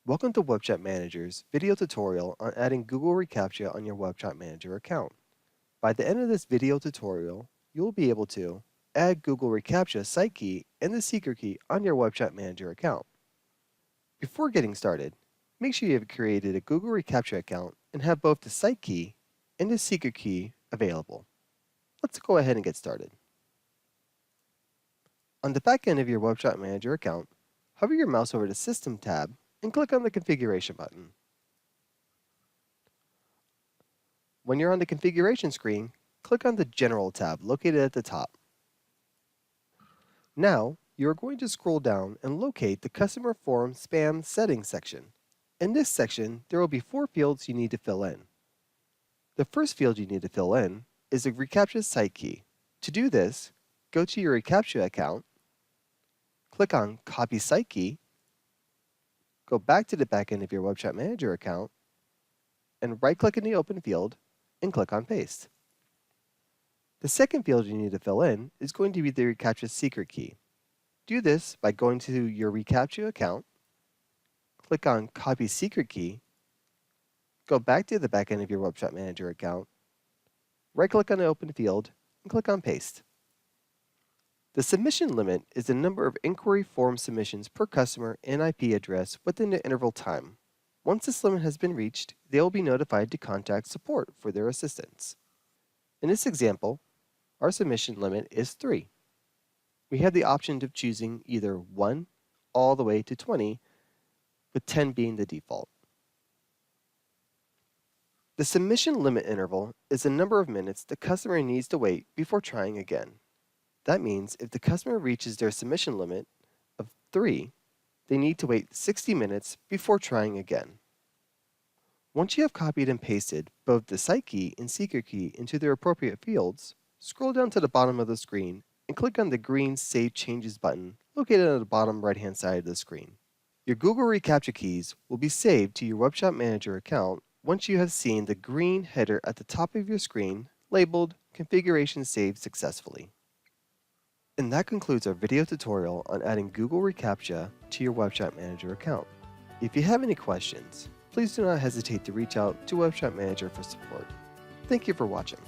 Welcome to WebChat Manager's video tutorial on adding Google reCAPTCHA on your WebChat Manager account. By the end of this video tutorial, you will be able to add Google reCAPTCHA site key and the secret key on your WebChat Manager account. Before getting started, make sure you have created a Google reCAPTCHA account and have both the site key and the secret key available. Let's go ahead and get started. On the back end of your WebChat Manager account, hover your mouse over the System tab and click on the Configuration button. When you're on the configuration screen, click on the General tab located at the top. Now, you are going to scroll down and locate the Customer Form Spam Settings section. In this section, there will be 4 fields you need to fill in. The first field you need to fill in is the reCAPTCHA site key. To do this, go to your reCAPTCHA account, click on Copy Site Key, go back to the back end of your WebChat Manager account, and right-click in the open field and click on Paste. The second field you need to fill in is going to be the reCAPTCHA secret key. Do this by going to your reCAPTCHA account, click on Copy Secret Key, go back to the back end of your WebChat Manager account, right-click on the open field, and click on Paste. The submission limit is the number of inquiry form submissions per customer and IP address within the interval time. Once this limit has been reached, they will be notified to contact support for their assistance. In this example, our submission limit is 3. We have the option of choosing either 1 all the way to 20, with 10 being the default. The submission limit interval is the number of minutes the customer needs to wait before trying again. That means if the customer reaches their submission limit of 3, they need to wait 60 minutes before trying again. Once you have copied and pasted both the site key and secret key into their appropriate fields, scroll down to the bottom of the screen and click on the green Save Changes button located on the bottom right-hand side of the screen. Your Google reCAPTCHA keys will be saved to your WebChat Manager account once you have seen the green header at the top of your screen labeled Configuration Saved Successfully. And that concludes our video tutorial on adding Google reCAPTCHA to your WebChat Manager account. If you have any questions, please do not hesitate to reach out to WebChat Manager for support. Thank you for watching.